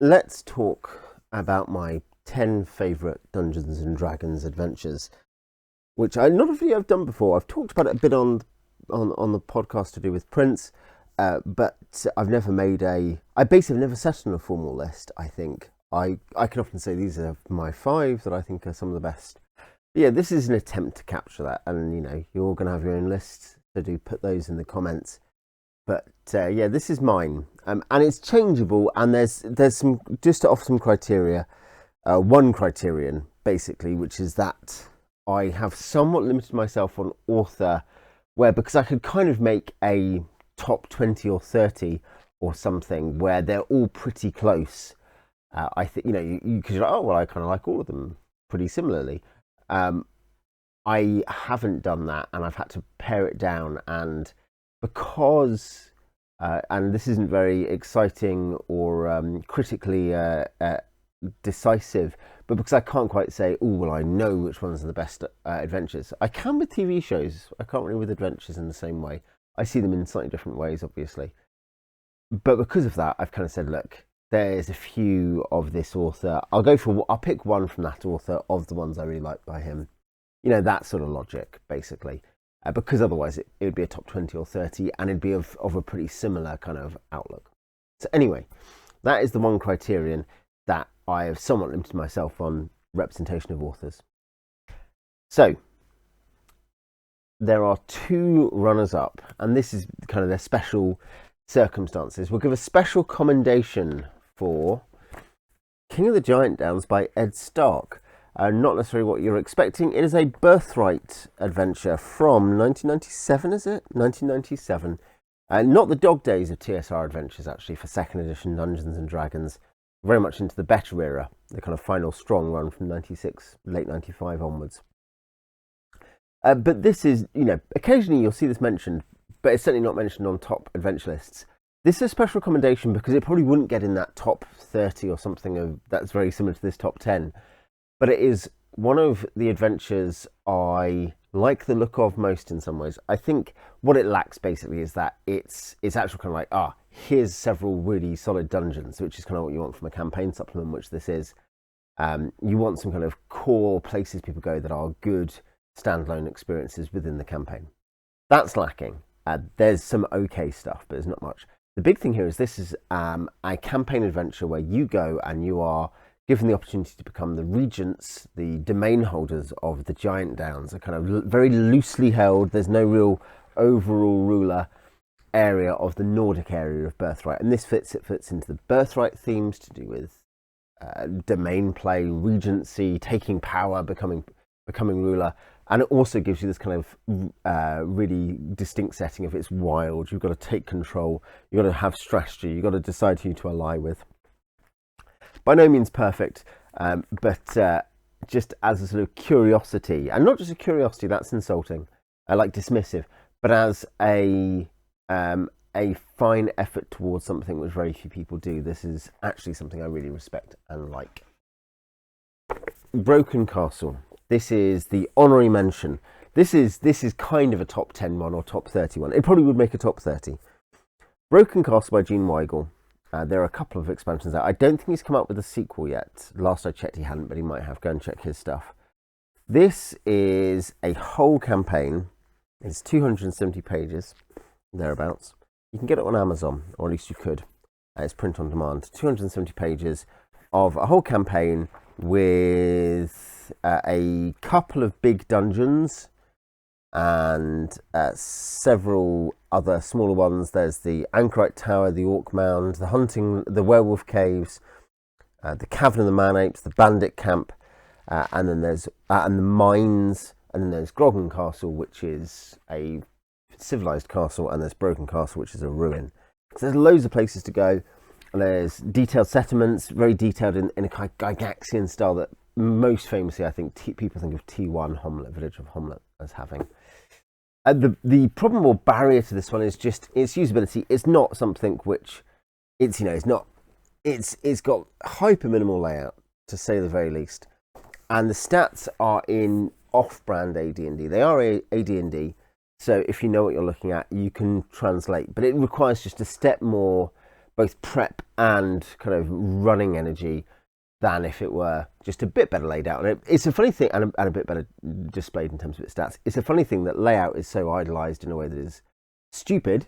let's talk about my 10 favourite Dungeons and Dragons adventures, which I not a video I've done before. I've talked about it a bit on the podcast to do with Prince, but I've never made I basically have never set on a formal list. I think I can often say these are my 5 that I think are some of the best. But yeah, this is an attempt to capture that, and you're all going to have your own lists, so do put those in the comments. But yeah, this is mine, and it's changeable. And there's some, just to offer some criteria. One criterion basically, which is that I have somewhat limited myself on author, where because I could kind of make a top 20 or 30 or something where they're all pretty close. I think you could, oh well, I kind of like all of them pretty similarly. I haven't done that, and I've had to pare it down, and because and this isn't very exciting or critically decisive, but because I can't quite say, oh well, I know which ones are the best adventures. I can with TV shows. I can't really with adventures in the same way. I see them in slightly different ways, obviously, but because of that, I've kind of said, look, there's a few of this author. I'll pick one from that author of the ones I really like by him. That sort of logic, basically. Because otherwise it would be a top 20 or 30, and it'd be of a pretty similar kind of outlook. So anyway, that is the one criterion that I have somewhat limited myself on: representation of authors. So there are 2 runners-up, and this is kind of their special circumstances. We'll give a special commendation for King of the Giant Downs by Ed Stark. Not necessarily what you're expecting. It is a Birthright adventure from 1997, is it? 1997. Not the dog days of TSR adventures, actually, for 2nd edition Dungeons and Dragons. Very much into the better era, the kind of final strong run from 96, late 95 onwards. But this is, occasionally you'll see this mentioned, but it's certainly not mentioned on top adventure lists. This is a special commendation because it probably wouldn't get in that top 30 or something that's very similar to this top 10. But it is one of the adventures I like the look of most in some ways. I think what it lacks basically is that it's actually kind of like, here's several really solid dungeons, which is kind of what you want from a campaign supplement, which this is. You want some kind of core places people go that are good standalone experiences within the campaign. That's lacking. There's some okay stuff, but there's not much. The big thing here is this is a campaign adventure where you go and you are given the opportunity to become the regents, the domain holders of the Giant Downs. Are kind of very loosely held. There's no real overall ruler area of the Nordic area of Birthright, and this fits into the Birthright themes to do with domain play, regency, taking power, becoming ruler, and it also gives you this kind of really distinct setting of it's wild. You've got to take control. You've got to have strategy. You've got to decide who to ally with. By no means perfect, but just as a sort of curiosity, and not just a curiosity, that's insulting, like dismissive, but as a fine effort towards something which very few people do. This is actually something I really respect and like. Broken Castle. This is the honorary mention. This is kind of a top 10 one or top 30 one. It probably would make a top 30. Broken Castle by Gene Weigel. There are a couple of expansions out. I don't think he's come up with a sequel yet. Last I checked he hadn't, but he might have. Go and check his stuff. This is a whole campaign. It's 270 pages, thereabouts. You can get it on Amazon, or at least you could. It's print on demand. 270 pages of a whole campaign with a couple of big dungeons and several other smaller ones. There's the Anchorite Tower, the Orc Mound, the Werewolf Caves, the Cavern of the Man-Apes, the Bandit Camp, and then there's and the Mines, and then there's Grogan Castle, which is a civilized castle, and there's Broken Castle, which is a ruin. So there's loads of places to go, and there's detailed settlements, very detailed in a kind of Gygaxian style that most famously, I think, people think of T1 Homlet, Village of Homlet, as having. The problem or barrier to this one is just its usability. It's not something which it's got hyper minimal layout, to say the very least, and the stats are in off-brand AD&D. They are AD&D, so if you know what you're looking at, you can translate, but it requires just a step more both prep and kind of running energy than if it were just a bit better laid out. And it's a funny thing, and a bit better displayed in terms of its stats. It's a funny thing that layout is so idolized in a way that is stupid.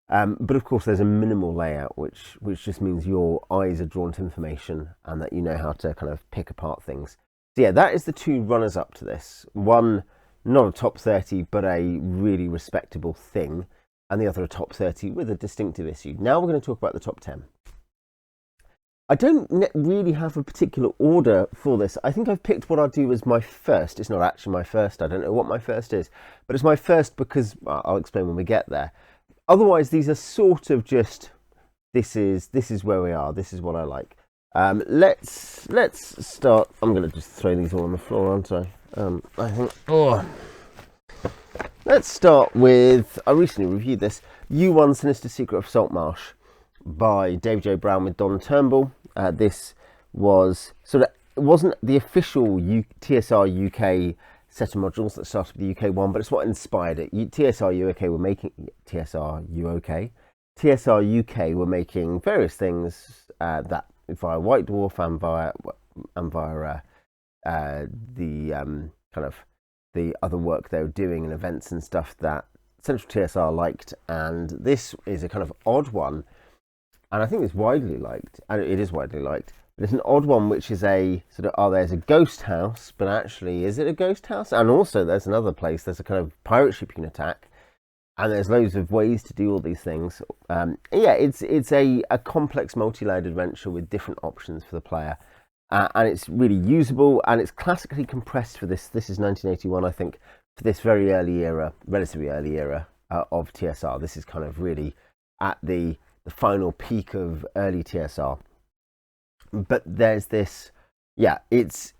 But of course, there's a minimal layout, which just means your eyes are drawn to information and that you know how to kind of pick apart things. So yeah, that is the two runners up to this. One, not a top 30, but a really respectable thing, and the other a top 30 with a distinctive issue. Now we're going to talk about the top 10. I don't really have a particular order for this. I think I've picked what I'll do as my first. It's not actually my first. I don't know what my first is, but it's my first because I'll explain when we get there. Otherwise, these are sort of just, this is where we are. This is what I like. Let's start. I'm going to just throw these all on the floor, aren't I? I think. Oh. Let's start with, I recently reviewed this, U1 Sinister Secret of Saltmarsh by David J. Brown with Don Turnbull. This was sort of, it wasn't the official TSR UK set of modules that started with the UK one, but it's what inspired it. TSR UK were making TSR UK were making various things that via White Dwarf and via the kind of the other work they were doing and events and stuff that Central TSR liked, and this is a kind of odd one, and I think it's widely liked, and it is widely liked. But it's an odd one, which is a sort of, there's a ghost house, but actually, is it a ghost house? And also, there's another place. There's a kind of pirate ship you can attack, and there's loads of ways to do all these things. Yeah, it's a complex multi-layered adventure with different options for the player. And it's really usable, and it's classically compressed for this. This is 1981, I think, for this very early era, relatively early era of TSR. This is kind of really at the final peak of early TSR. But there's this, yeah, it's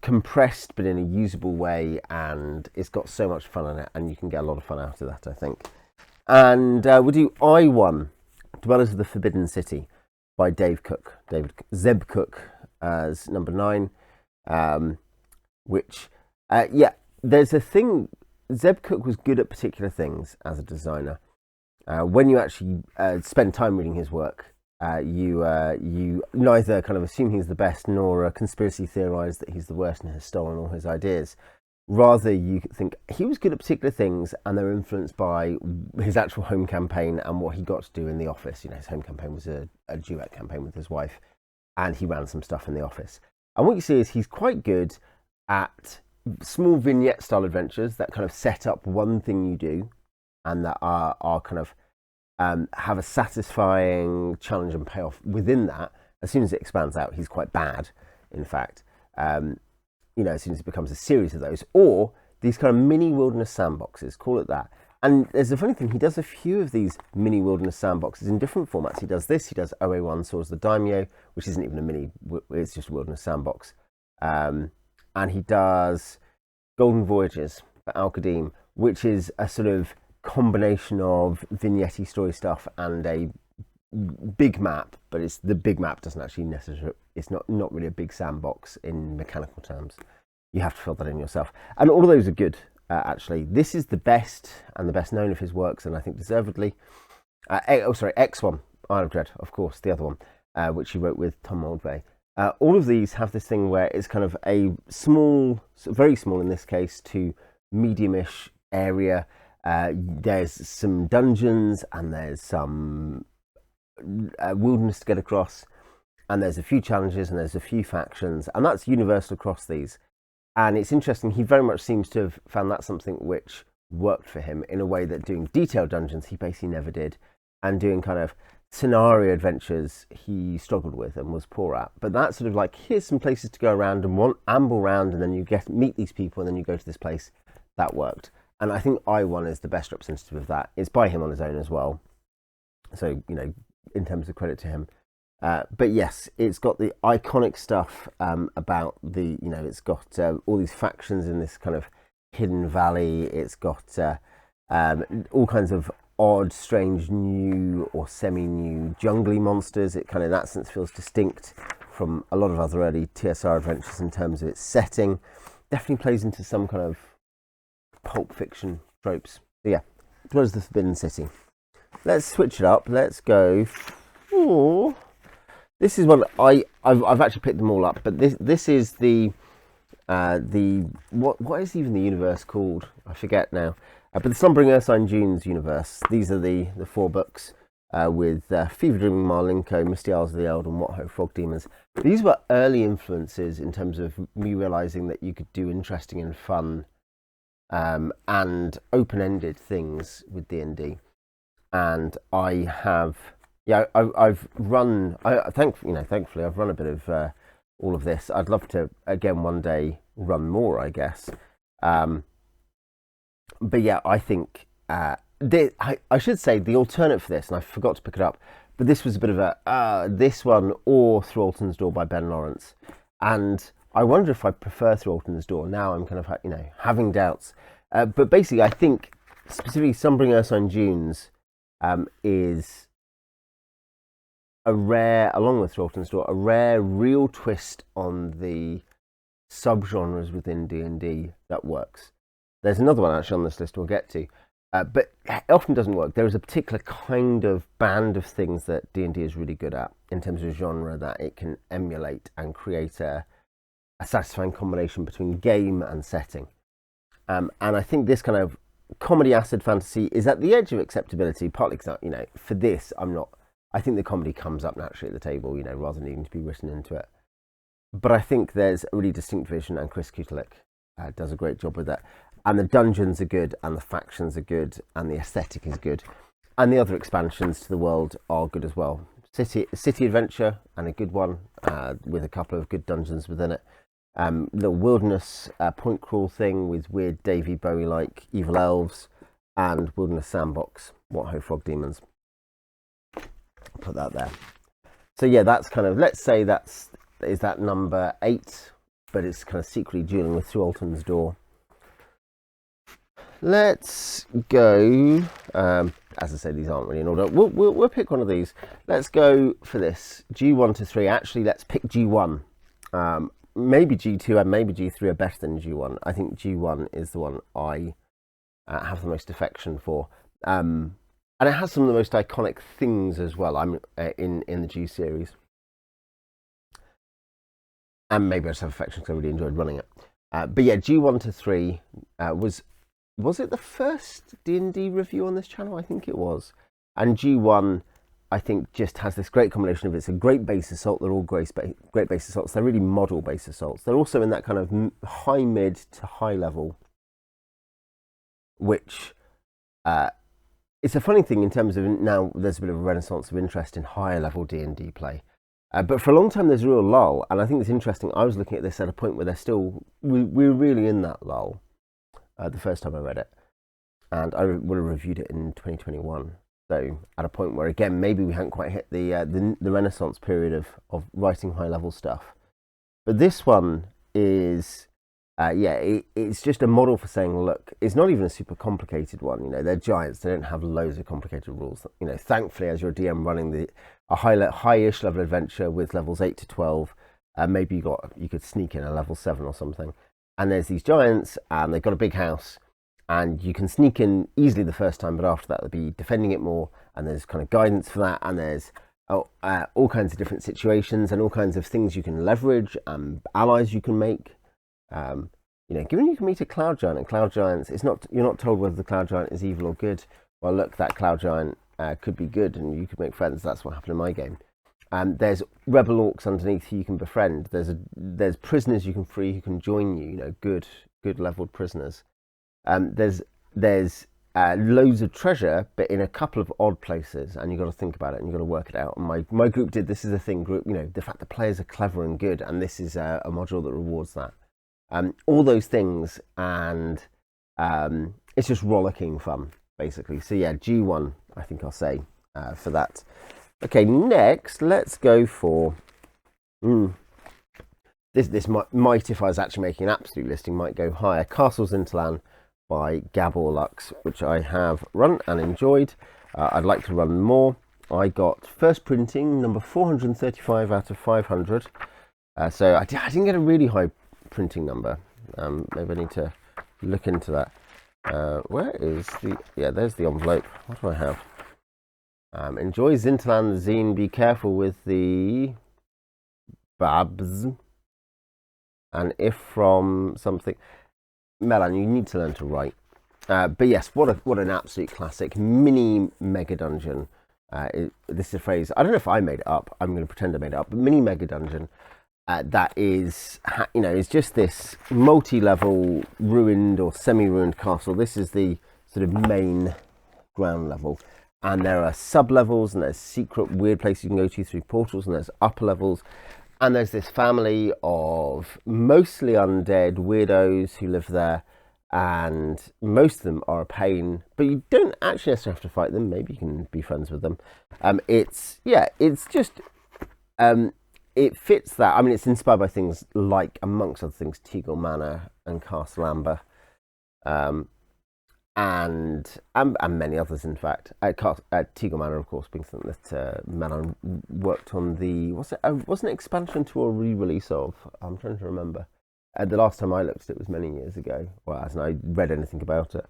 compressed, but in a usable way, and it's got so much fun in it, and you can get a lot of fun out of that, I think. And we'll do I1, Dwellers of the Forbidden City, by Zeb Cook, as number 9, which, yeah, there's a thing. Zeb Cook was good at particular things as a designer. When you actually spend time reading his work, you neither kind of assume he's the best nor conspiracy theorize that he's the worst and has stolen all his ideas. Rather, you think he was good at particular things, and they're influenced by his actual home campaign and what he got to do in the office. You know, his home campaign was a duet campaign with his wife, and he ran some stuff in the office. And what you see is he's quite good at small vignette style adventures that kind of set up one thing you do, and that are kind of have a satisfying challenge and payoff within that. As soon as it expands out, he's quite bad, in fact. You know, as soon as it becomes a series of those, or these kind of mini wilderness sandboxes, call it that. And there's a funny thing, he does a few of these mini wilderness sandboxes in different formats. He does this, he does OA1 Swords of the Daimyo, which isn't even a mini, it's just a wilderness sandbox. And he does Golden Voyages for Al-Qadim, which is a sort of combination of vignette story stuff and a big map, but it's the big map doesn't actually necessarily, it's not really a big sandbox in mechanical terms. You have to fill that in yourself, and all of those are good. Actually, this is the best and the best known of his works, and I think deservedly. X1, Isle of Dread, of course, the other one, which he wrote with Tom Moldvay. All of these have this thing where it's kind of a small, very small in this case, to medium-ish area. There's some dungeons, and there's some wilderness to get across, and there's a few challenges, and there's a few factions, and that's universal across these. And it's interesting, he very much seems to have found that something which worked for him in a way that doing detailed dungeons he basically never did, and doing kind of scenario adventures he struggled with and was poor at. But that's sort of like, here's some places to go around and amble around, and then you meet these people, and then you go to this place. That worked. And I think I1 is the best representative of that. It's by him on his own as well. So, you know, in terms of credit to him. But yes, it's got the iconic stuff about the, you know, it's got all these factions in this kind of hidden valley. It's got all kinds of odd, strange, new or semi-new jungly monsters. It kind of, in that sense, feels distinct from a lot of other early TSR adventures in terms of its setting. Definitely plays into some kind of pulp fiction tropes. So yeah, Dwellers of the Forbidden City. Let's switch it up. Let's go Oh, this is one I've actually picked them all up, but this is the what is even the universe called? I forget now. But the Slumbering Ursine Dunes universe. These are the 4 books with Fever Dreaming Marlinko, Misty Isles of the Eld, and What Ho Frog Demons. These were early influences in terms of me realizing that you could do interesting and fun and open-ended things with D&D. And I have, I've run. Thankfully, I've run a bit of all of this. I'd love to again one day run more, I guess. But yeah, I think I should say the alternate for this, and I forgot to pick it up. But this was a bit of a this one or Through Alton's Door by Ben Lawrence, and I wonder if I prefer Through Alton's Door. Now I'm kind of having doubts. But basically, I think specifically Slumbering Ursine Dunes is a rare, along with Through Alton's Door, a rare real twist on the subgenres within D&D that works. There's another one actually on this list we'll get to, but it often doesn't work. There is a particular kind of band of things that D&D is really good at in terms of genre that it can emulate and create a satisfying combination between game and setting. And I think this kind of comedy acid fantasy is at the edge of acceptability, partly because, for this, I think the comedy comes up naturally at the table, rather than needing to be written into it. But I think there's a really distinct vision, and Chris Kutelik does a great job with that. And the dungeons are good, and the factions are good, and the aesthetic is good. And the other expansions to the world are good as well. City Adventure, and a good one, with a couple of good dungeons within it. The wilderness point crawl thing with weird Davy Bowie-like evil elves, and wilderness sandbox, What Ho Frog Demons. I'll put that there. So yeah, that's kind of, let's say is that number 8, but it's kind of secretly dueling with Through Alton's Door. Let's go. As I said, these aren't really in order. We'll pick one of these. Let's go for this G1 to 3. Actually, let's pick G1. Maybe G2 and maybe G3 are better than G1. I think G1 is the one I have the most affection for, and it has some of the most iconic things as well. I'm in the G series, and maybe I just have affection because I really enjoyed running it. But yeah, G1 to 3 was it the first D&D review on this channel? I think it was. And G1, I think, just has this great combination of it's a great base assault. They're all great base assaults. They're really model base assaults. They're also in that kind of high mid to high level, which it's a funny thing in terms of now there's a bit of a renaissance of interest in higher level D&D play. But for a long time there's a real lull, and I think it's interesting. I was looking at this at a point where we're really in that lull. The first time I read it, and I would have reviewed it in 2021. So at a point where, again, maybe we hadn't quite hit the Renaissance period of writing high level stuff. But this one is, it's just a model for saying, look, it's not even a super complicated one. They're giants. They don't have loads of complicated rules. Thankfully, as your DM running a high-ish level adventure with levels 8 to 12, maybe you could sneak in a level 7 or something. And there's these giants, and they've got a big house, and you can sneak in easily the first time, but after that they'll be defending it more, and there's kind of guidance for that, and there's all kinds of different situations and all kinds of things you can leverage and allies you can make. Given you can meet a cloud giant, and cloud giants, you're not told whether the cloud giant is evil or good. Well, look, that cloud giant could be good, and you could make friends. That's what happened in my game. There's rebel orcs underneath who you can befriend. There's prisoners you can free who can join you. Good leveled prisoners. There's loads of treasure, but in a couple of odd places, and you've got to think about it and you've got to work it out. And my group did. This is the thing. The fact that players are clever and good, and this is a module that rewards that. All those things, and it's just rollicking fun, basically. So yeah, G1, I think I'll say for that. Okay, next, let's go for... This might, if I was actually making an absolute listing, might go higher. Castle Xyntillan by Gabor Lux, which I have run and enjoyed. I'd like to run more. I got first printing, number 435 out of 500. So I didn't get a really high printing number. Maybe I need to look into that. Where is the... Yeah, there's the envelope. What do I have? Enjoy Xyntillan, the zine. Be careful with the babs. And if from something... Melan, you need to learn to write. But yes, what an absolute classic. Mini mega dungeon. This is a phrase, I don't know if I made it up. I'm going to pretend I made it up. But mini mega dungeon. That is, is just this multi-level ruined or semi-ruined castle. This is the sort of main ground level. And there are sub-levels, and there's secret weird places you can go to through portals, and there's upper levels. And there's this family of mostly undead weirdos who live there, and most of them are a pain, but you don't actually necessarily have to fight them. Maybe you can be friends with them. It's just... it fits that. I mean, it's inspired by things like, amongst other things, Teagle Manor and Castle Amber, and many others, in fact. Teagle Manor, of course, being something that Melon worked on the... wasn't it expansion to a re-release of? I'm trying to remember. The last time I looked at it was many years ago. Well, hasn't I read anything about it.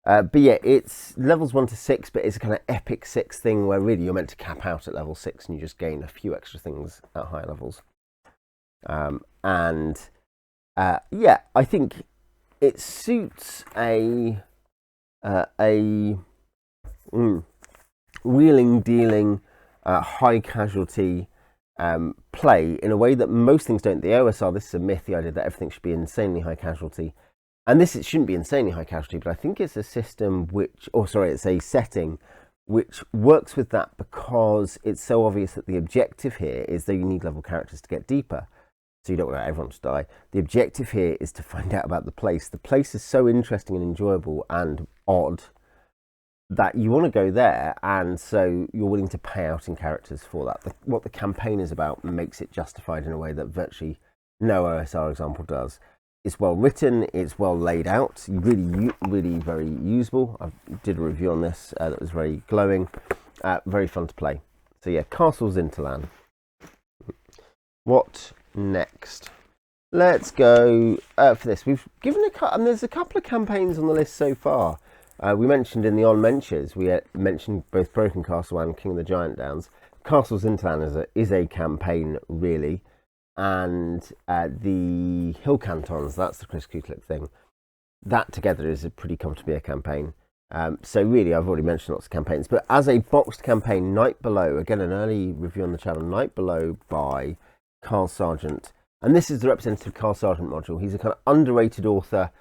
But yeah, it's levels 1 to 6, but it's a kind of epic 6 thing where really you're meant to cap out at level 6 and you just gain a few extra things at higher levels. Yeah, I think it suits a wheeling, dealing, high casualty play in a way that most things don't. The OSR, this is a myth, the idea that everything should be insanely high casualty. And it shouldn't be insanely high casualty, but I think it's a system it's a setting which works with that because it's so obvious that the objective here is that you need level characters to get deeper. So you don't want everyone to die. The objective here is to find out about the place. The place is so interesting and enjoyable and odd that you want to go there, and so you're willing to pay out in characters for that. What the campaign is about makes it justified in a way that virtually no OSR example does. It's well written, it's well laid out, really, really very usable. I did a review on this that was very glowing, very fun to play. So yeah, Castle Xyntillan. What next? Let's go for this. We've given and there's a couple of campaigns on the list so far. We mentioned in the on-mentions, we mentioned both Broken Castle and King of the Giant Downs. Castle Xyntillan is a campaign, really. And the Hill Cantons, that's the Chris Kuklik thing. That together is pretty comfortably a campaign. So really, I've already mentioned lots of campaigns. But as a boxed campaign, Night Below, again, an early review on the channel, Night Below by Carl Sargent. And this is the representative Carl Sargent module. He's a kind of underrated author.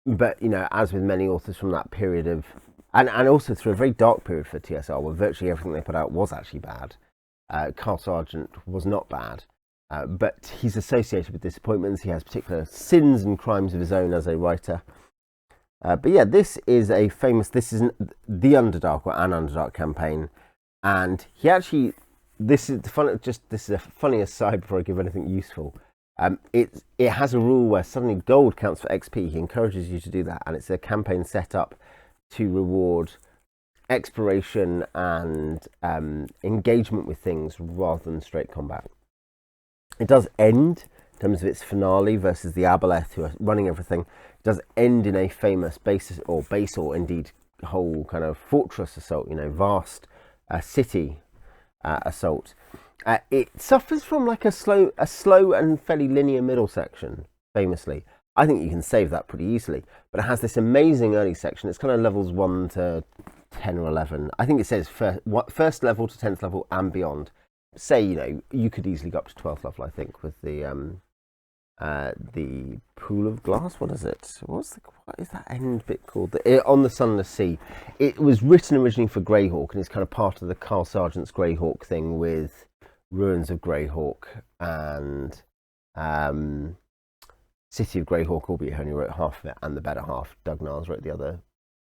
But, as with many authors from that period of... And also through a very dark period for TSR, where virtually everything they put out was actually bad. Carl Sargent was not bad, but he's associated with disappointments. He has particular sins and crimes of his own as a writer. But yeah, this is the Underdark or an Underdark campaign, and he actually, this is a funny aside before I give anything useful. It has a rule where suddenly gold counts for XP. He encourages you to do that, and it's a campaign set up to reward exploration and engagement with things rather than straight combat. It does end, in terms of its finale versus the Aboleth, who are running everything, it does end in a famous base or indeed whole kind of fortress assault, vast city assault. It suffers from like a slow and fairly linear middle section, famously. I think you can save that pretty easily, but it has this amazing early section. It's kind of levels 1 to 10 or 11. I think it says first level to 10th level and beyond. Say, you could easily go up to 12th level, I think, with the Pool of Glass. What is it? What is that end bit called? On the Sunless Sea. It was written originally for Greyhawk, and it's kind of part of the Carl Sargent's Greyhawk thing with Ruins of Greyhawk and City of Greyhawk, albeit he only wrote half of it, and the better half. Doug Niles wrote the other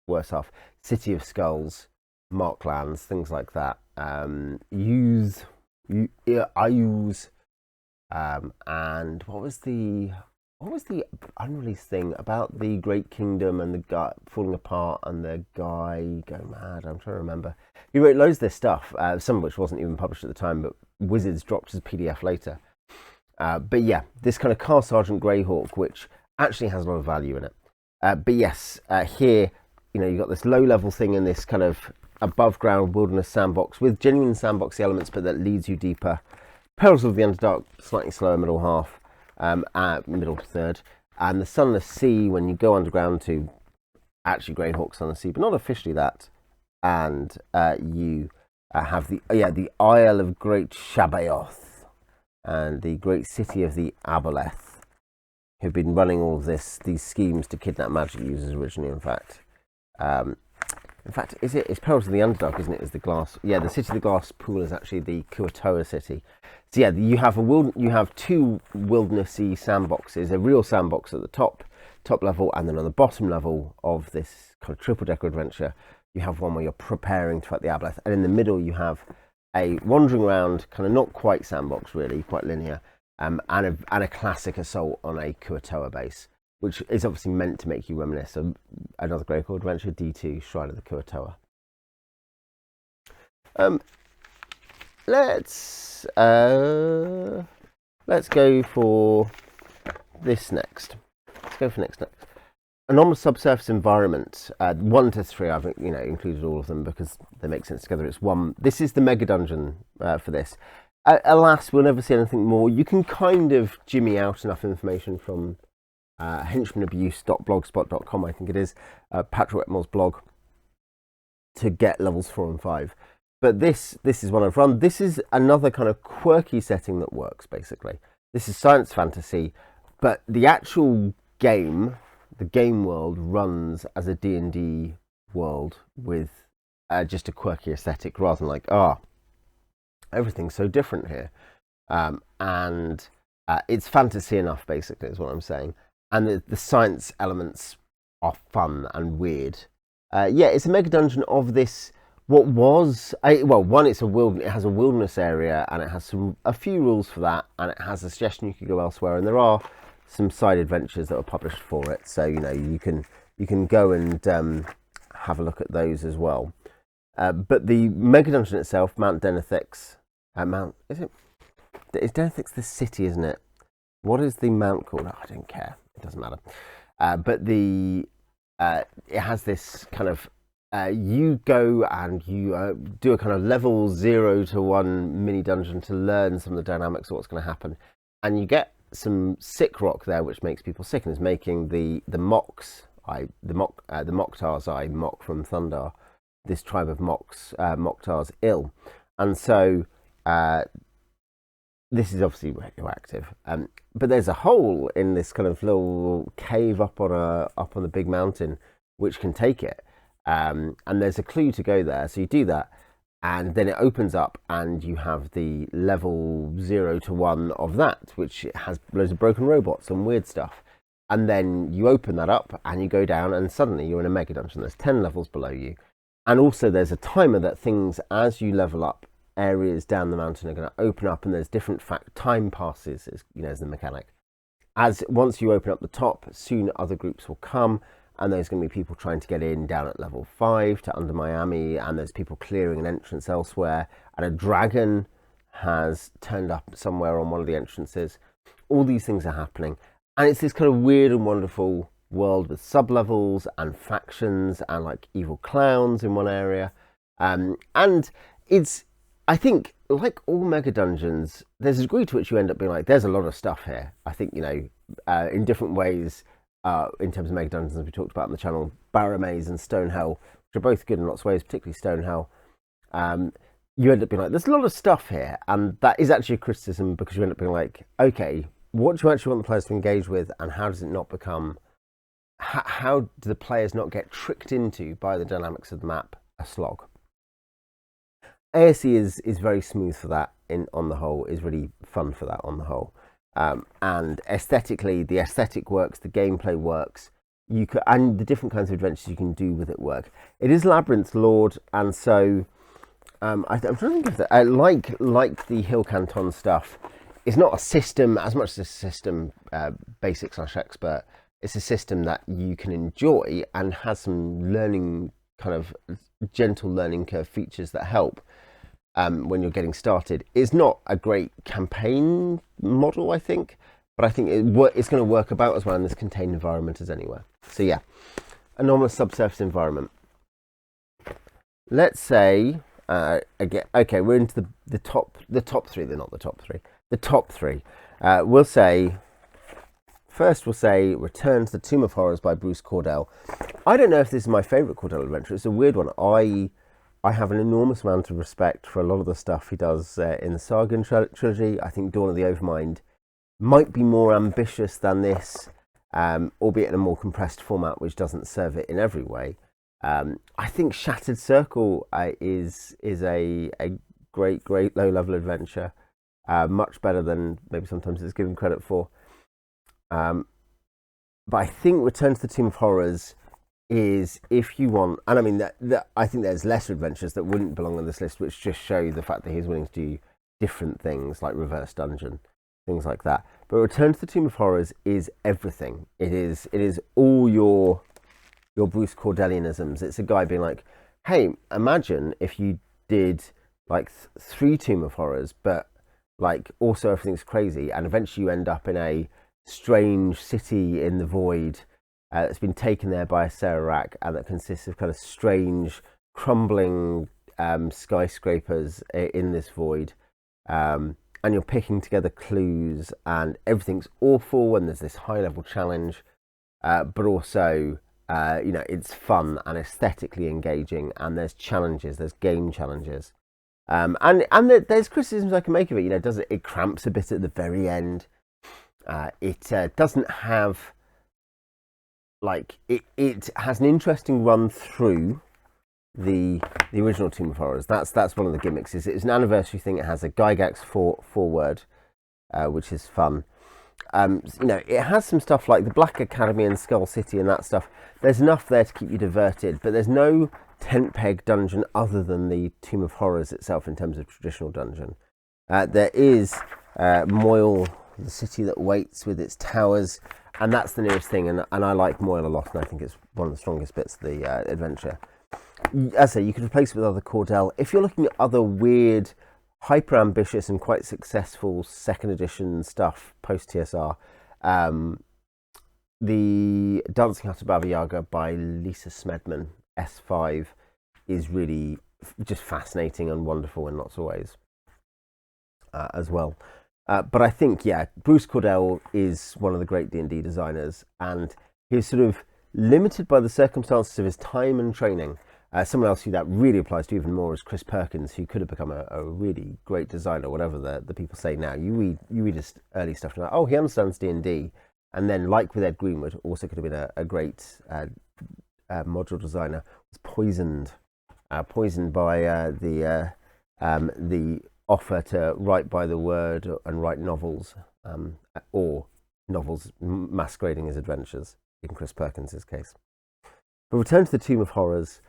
worse half. City of Skulls, Marklands, things like that. And what was the unreleased thing about the Great Kingdom and the guy falling apart and the guy going mad? I'm trying to remember. He wrote loads of this stuff, some of which wasn't even published at the time, but Wizards dropped as a PDF later. But yeah, this kind of Carl Sargent Greyhawk, which actually has a lot of value in it. But yes, here, you've got this low-level thing in this kind of above ground wilderness sandbox with genuine sandboxy elements, but that leads you deeper. Perils of the Underdark, slightly slower middle half, middle to third, and the Sunless Sea when you go underground to actually Greyhawk Sunless Sea, but not officially that. And you have the Isle of Great Shabaoth and the great city of the Aboleth, who've been running all of these schemes to kidnap magic users originally. In fact, it's Perils of the Underdark, isn't it? Is the glass? Yeah, the city of the glass pool is actually the Kuatoa city. So yeah, you have two wildernessy sandboxes, a real sandbox at the top level, and then on the bottom level of this kind of triple decker adventure, you have one where you're preparing to fight the Aboleth, and in the middle you have a wandering around, kind of not quite sandbox really, quite linear, and a classic assault on a Kuatoa base, which is obviously meant to make you reminisce of another Grey Core adventure, D2 Shrine of the Kuatoa. Let's go for this next. Let's go for next. Anomalous subsurface environment, 1 to 3. I've included all of them because they make sense together. It's one. This is the mega dungeon for this. Alas, we'll never see anything more. You can kind of jimmy out enough information from henchmanabuse.blogspot.com, I think it is, Patrick Wetmore's blog, to get levels 4 and 5. But this is one I've run. This is another kind of quirky setting that works. Basically, this is science fantasy, but the actual game. The game world runs as a D&D world with just a quirky aesthetic rather than like, everything's so different here. And it's fantasy enough, basically, is what I'm saying. And the science elements are fun and weird. It's a mega dungeon of this, what was, one, it has a wilderness area, and it has a few rules for that, and it has a suggestion you could go elsewhere, and there are some side adventures that were published for it, so you can go and have a look at those as well. But the mega dungeon itself, Mount Denethix, is Denethix the city, isn't it? What is the mount called? I don't care. It doesn't matter. But it has this kind of you go and you do a kind of level 0 to 1 mini dungeon to learn some of the dynamics of what's going to happen, and you get some sick rock there, which makes people sick, and is making the Moktars Mok from Thundar, this tribe of Moktars ill, and so this is obviously radioactive. But there's a hole in this kind of little cave up on the big mountain which can take it, and there's a clue to go there. So you do that, and then it opens up, and you have the level 0 to 1 of that, which has loads of broken robots and weird stuff. And then you open that up, and you go down, and suddenly you're in a mega dungeon. There's 10 levels below you. And also there's a timer that things, as you level up, areas down the mountain are going to open up, and there's different time passes, as the mechanic. Once you open up the top, soon other groups will come, and there's going to be people trying to get in down at level 5 to Under Miami, and there's people clearing an entrance elsewhere, and a dragon has turned up somewhere on one of the entrances. All these things are happening, and it's this kind of weird and wonderful world with sub-levels and factions and like evil clowns in one area. And it's, I think, like all mega dungeons, there's a degree to which you end up being like, there's a lot of stuff here. I think, in different ways, in terms of mega dungeons, as we talked about on the channel, Barrow Maze and Stonehell, which are both good in lots of ways, particularly Stonehell, you end up being like, there's a lot of stuff here, and that is actually a criticism, because you end up being like, okay, what do you actually want the players to engage with, and how does it not become, how do the players not get tricked into, by the dynamics of the map, a slog? ASE is very smooth for that, on the whole, is really fun for that on the whole. And aesthetically, the aesthetic works, the gameplay works, and the different kinds of adventures you can do with it work. It is Labyrinth Lord, and so I'm trying to think of that. Like the Hill Canton stuff, it's not a system as much as a system basic / expert. It's a system that you can enjoy and has some learning, kind of gentle learning curve features that help when you're getting started. It's not a great campaign model, I think, but I think it's going to work about as well in this contained environment as anywhere. So yeah, Anomalous subsurface environment. let's say again. Okay, we're into the top three. They're not the top three. The top three. We'll say first. We'll say Return to the Tomb of Horrors by Bruce Cordell. I don't know if this is my favourite Cordell adventure. It's a weird one. I have an enormous amount of respect for a lot of the stuff he does in the Sagan trilogy. I think Dawn of the Overmind might be more ambitious than this, albeit in a more compressed format, which doesn't serve it in every way. I think Shattered Circle is a great low level adventure, much better than maybe sometimes it's given credit for. But I think Return to the Tomb of Horrors is, if you want, and I mean that I think there's lesser adventures that wouldn't belong on this list, which just show the fact that he's willing to do different things like Reverse Dungeon, things like that. But Return to the Tomb of Horrors is everything. It is all your Bruce Cordellianisms. It's a guy being like, hey, imagine if you did like 3 Tomb of Horrors, but like also everything's crazy, and eventually you end up in a strange city in the void that's been taken there by a Serac, and that consists of kind of strange, crumbling skyscrapers in this void. And you're picking together clues, and everything's awful, and there's this high-level challenge, but also, it's fun and aesthetically engaging, and there's challenges, there's game challenges. And there's criticisms I can make of it. It cramps a bit at the very end. It doesn't have... it has an interesting run through the original Tomb of Horrors. That's one of the gimmicks. It's an anniversary thing. It has a Gygax forward, which is fun. It has some stuff like the Black Academy and Skull City and that stuff. There's enough there to keep you diverted, but there's no tent peg dungeon other than the Tomb of Horrors itself in terms of traditional dungeon. There is Moyle, the city that waits with its towers, and that's the nearest thing, and I like Moyle a lot, and I think it's one of the strongest bits of the adventure. As I say, you could replace it with other Cordell. If you're looking at other weird, hyper-ambitious and quite successful second edition stuff post-TSR, the Dancing Hut of Baba Yaga by Lisa Smedman, S5, is really just fascinating and wonderful in lots of ways as well. But I think, Bruce Cordell is one of the great D&D designers, and he's sort of limited by the circumstances of his time and training. Someone else who that really applies to even more is Chris Perkins, who could have become a really great designer, whatever the people say now. You read his early stuff, and you're like, oh, he understands D&D. And then, like with Ed Greenwood, also could have been a great module designer. Was poisoned by the offer to write by the word and write novels, or novels masquerading as adventures, in Chris Perkins' case. But Return to the Tomb of Horrors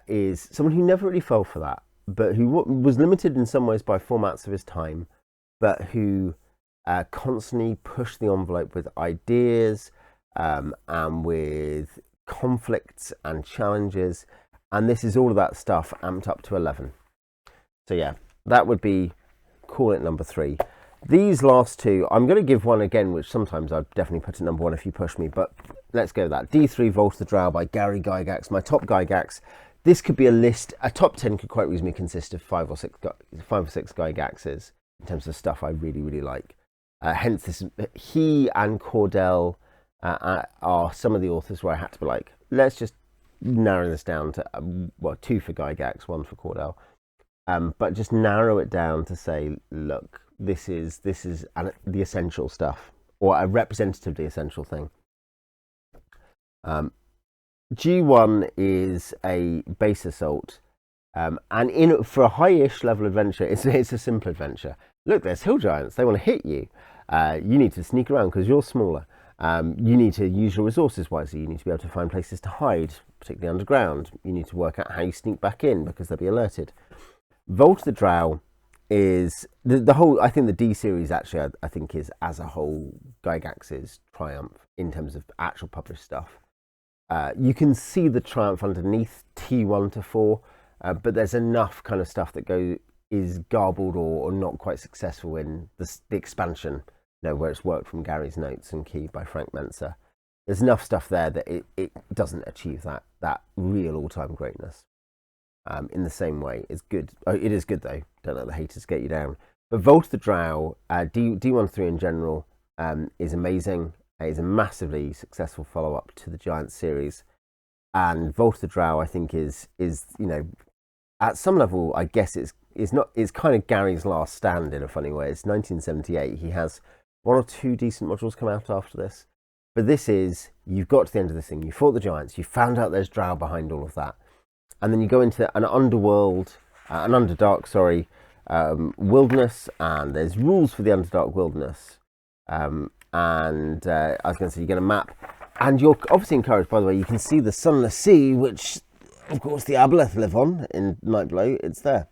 is someone who never really fell for that, but who was limited in some ways by formats of his time, but who constantly pushed the envelope with ideas and with conflicts and challenges. And this is all of that stuff amped up to 11. So that would be call it number 3. These last two, I'm going to give one again, which sometimes I'd definitely put at number 1 if you push me, but let's go with that. D3 Vault of the Drow by Gary Gygax, my top Gygax. This could be a list, a top 10 could quite reasonably consist of 5 or 6 Gygaxes in terms of stuff I really, really like. Hence, he and Cordell are some of the authors where I had to be like, let's just narrow this down to, 2 for Gygax, 1 for Cordell. But just narrow it down to say, look, this is the essential stuff, or a representative of the essential thing. G1 is a base assault, and for a high-ish level adventure, it's a simple adventure. Look, there's hill giants. They want to hit you. You need to sneak around because you're smaller. You need to use your resources wisely. You need to be able to find places to hide, particularly underground. You need to work out how you sneak back in because they'll be alerted. Vault of the Drow is the whole. I think the D series actually, I think, is as a whole Gygax's triumph in terms of actual published stuff. You can see the triumph underneath T1 to 4, but there's enough kind of stuff that is garbled or not quite successful in the expansion, where it's worked from Gary's notes and key by Frank Menser. There's enough stuff there that it doesn't achieve that real all-time greatness. in the same way. It's good. Oh, it is good though. Don't let the haters get you down. But Vault of the Drow, D13 in general, is amazing. It's a massively successful follow-up to the Giant series. And Vault of the Drow, I think, is at some level, I guess it's kind of Gary's last stand in a funny way. It's 1978. He has 1 or 2 decent modules come out after this. But this is, you've got to the end of this thing, you fought the giants, you found out there's Drow behind all of that. And then you go into an underworld, an Underdark, wilderness, and there's rules for the Underdark wilderness. I was going to say, you get a map, and you're obviously encouraged, by the way, you can see the Sunless Sea, which, of course, the Aboleth live on in Nightblow, it's there.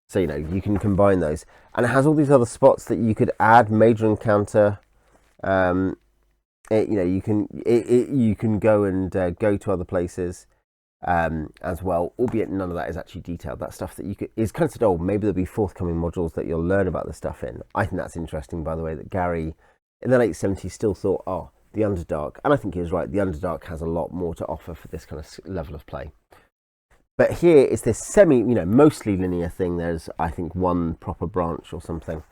So, you can combine those. And it has all these other spots that you could add, major encounter. You can go and go to other places as well, albeit none of that is actually detailed. That stuff that is kind of said, oh, maybe there'll be forthcoming modules that you'll learn about the stuff in. I think that's interesting, by the way, that Gary in the late 70s still thought, oh, the Underdark, and I think he was right, the Underdark has a lot more to offer for this kind of level of play. But here it's this mostly linear thing. There's, I think, one proper branch or something.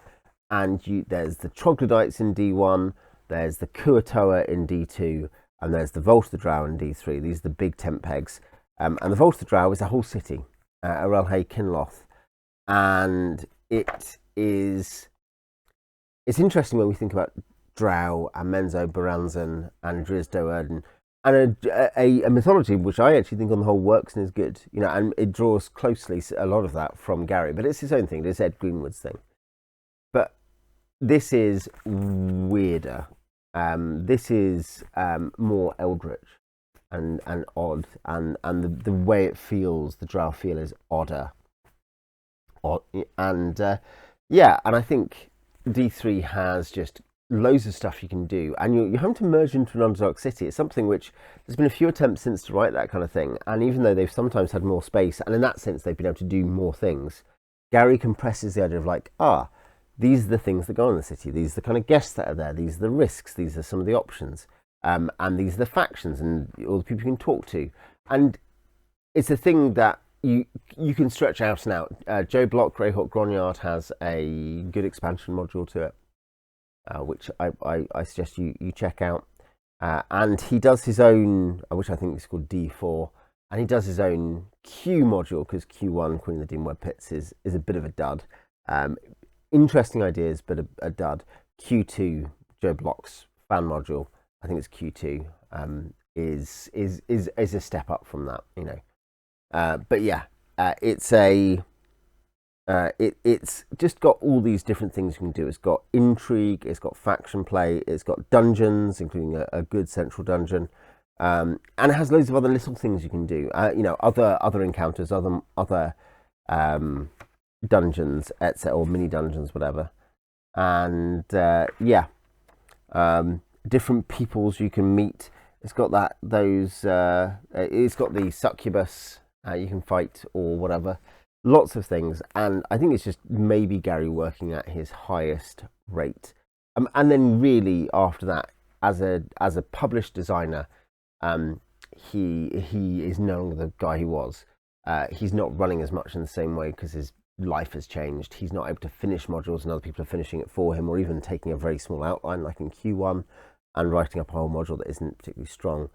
And there's the Troglodytes in D1, there's the Kuatoa in D2, and there's the Vault of the Drow in D3. These are the big tent pegs. And the Vault of the Drow is a whole city, Arelhe Kinloth. And it's interesting when we think about Drow and Menzo Baranzan and Driz Do'Urden, and a mythology which I actually think on the whole works and is good, and it draws closely a lot of that from Gary, but it's his own thing. It's Ed Greenwood's thing. But this is weirder. This is more eldritch and odd, and the way it feels, the Drow feel, is odder. And I think D3 has just loads of stuff you can do, and you're having to merge into an Underdark city. It's something which there's been a few attempts since to write that kind of thing, and even though they've sometimes had more space, and in that sense they've been able to do more things, Gary compresses the idea of these are the things that go on in the city, these are the kind of guests that are there, these are the risks, these are some of the options, and these are the factions and all the people you can talk to. And it's a thing that you can stretch out and out. Joe Block, Greyhawk Gronyard has a good expansion module to it, which I suggest you check out. And he does his own, which I think is called D4, and he does his own Q module, because Q1, Queen of the Dim Web Pits, is a bit of a dud. Interesting ideas, but a dud. Q2, Joe Block's fan module, I think it's Q2, is a step up from that, but yeah, it's just got all these different things you can do. It's got intrigue, it's got faction play, it's got dungeons, including a good central dungeon, and it has loads of other little things you can do. Other encounters, other dungeons, etc., or mini dungeons, whatever. And different peoples you can meet. It's got it's got the succubus you can fight, or whatever. Lots of things, and I think it's just maybe Gary working at his highest rate. And then really after that, as a published designer, he is no longer the guy he was. He's not running as much in the same way because his life has changed. He's not able to finish modules and other people are finishing it for him, or even taking a very small outline like in Q1 and writing up a whole module that isn't particularly strong.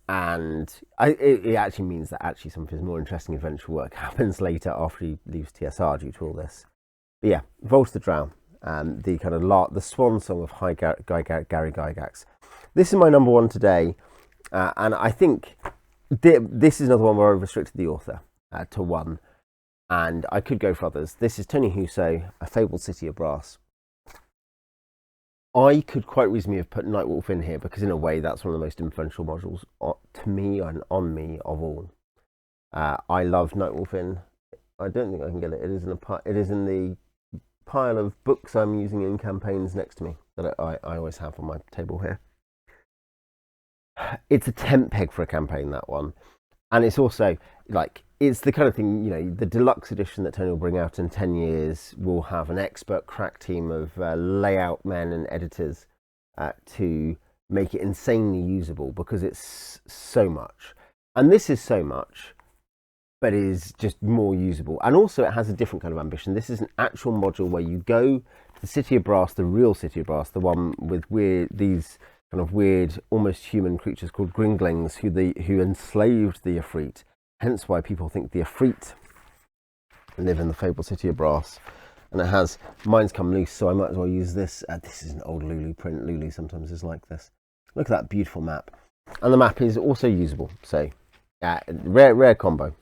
And it actually means that actually some of his more interesting adventure work happens later after he leaves TSR due to all this. But yeah, Vault of the Drow, the kind of the swan song of Gary Gygax. This is my number one today, and I think this is another one where I restricted the author to one, and I could go for others. This is Tony Huso, A Fabled City of Brass. I could quite reasonably have put Nightwolf in here, because in a way that's one of the most influential modules to me and on me of all. I love Nightwolf in. I don't think I can get it. It is in the pile of books I'm using in campaigns next to me that I always have on my table here. It's a tent peg for a campaign, that one, and it's also it's the kind of thing, the deluxe edition that Tony will bring out in 10 years will have an expert crack team of layout men and editors to make it insanely usable, because it's so much. And this is so much but is just more usable. And also it has a different kind of ambition. This is an actual module where you go to the City of Brass, the real City of Brass, the one with these kind of weird, almost human creatures called Gringlings, who enslaved the Ifrit. Hence why people think the Ifrit live in the fabled City of Brass. And it has Minds Come Loose, so I might as well use this. This is an old Lulu print. Lulu sometimes is like this. Look at that beautiful map. And the map is also usable, so rare combo.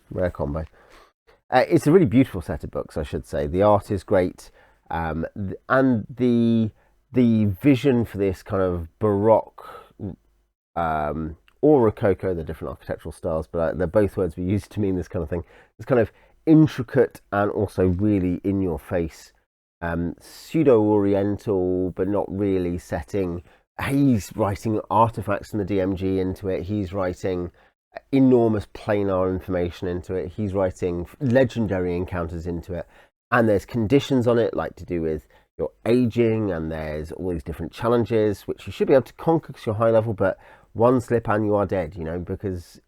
It's a really beautiful set of books, I should say. The art is great, and the vision for this kind of Baroque or Rococo, they're different architectural styles, but they're both words we use to mean this kind of thing. This kind of intricate and also really in your face, pseudo-oriental but not really setting. He's writing artifacts from the DMG into it. He's writing enormous planar information into it. He's writing legendary encounters into it, and there's conditions on it like to do with your aging, and there's all these different challenges which you should be able to conquer because you're high level, but one slip and you are dead, you know, because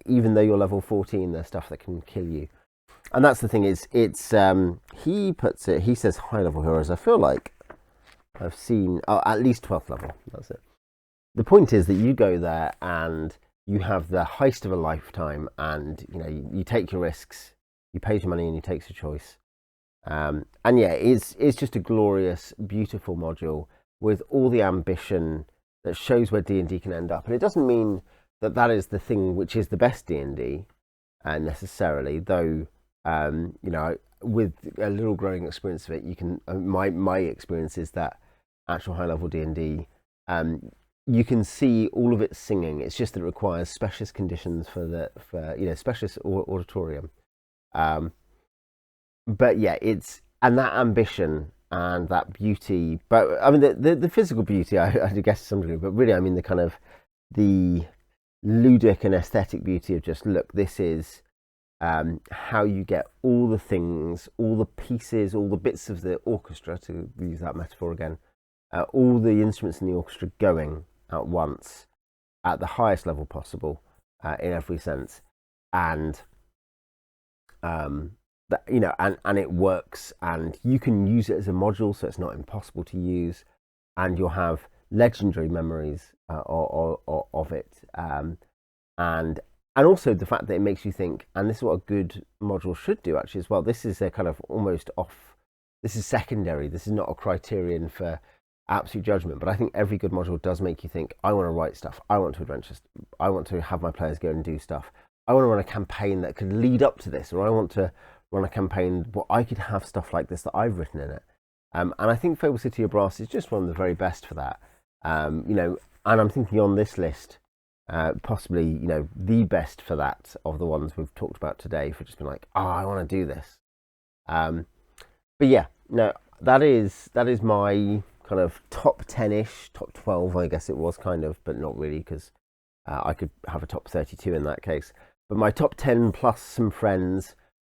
even though you're level 14, there's stuff that can kill you. And that's the thing, is it's he says high level heroes. I feel like I've seen at least 12th level. That's it. The point is that you go there and you have the heist of a lifetime, and you know you take your risks, you pay your money, and you take your choice. And yeah, it's just a glorious, beautiful module with all the ambition that shows where D&D can end up. And it doesn't mean that that is the thing which is the best D&D necessarily, though. You know, with a little growing experience of it, you can. My experience is that actual high level D&D, you can see all of it singing. It's just that it requires specialist conditions for specialist auditorium. But yeah, and that ambition and that beauty. But I mean, the physical beauty, I guess to some degree. But really, I mean the kind of the ludic and aesthetic beauty of just look. This is. How you get all the things, all the pieces, all the bits of the orchestra, to use that metaphor again, all the instruments in the orchestra going at once at the highest level possible in every sense, and and it works, and you can use it as a module, so it's not impossible to use, and you'll have legendary memories of it, and also the fact that it makes you think, and this is what a good module should do actually as well. This is a kind of almost off. This is secondary. This is not a criterion for absolute judgment. But I think every good module does make you think, I want to write stuff. I want to adventure. I want to have my players go and do stuff. I want to run a campaign that could lead up to this, or I want to run a campaign where I could have stuff like this that I've written in it. And I think Fabled City of Brass is just one of the very best for that. And I'm thinking on this list. Possibly, the best for that of the ones we've talked about today, for just being like, I want to do this. But yeah, no, that is my kind of top 10-ish, top 12, I guess it was kind of, but not really, because I could have a top 32 in that case. But my top 10 plus some friends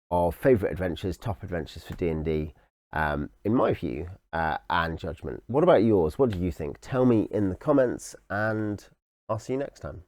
of favourite adventures, top adventures for D&D, in my view, and judgment. What about yours? What do you think? Tell me in the comments, and I'll see you next time.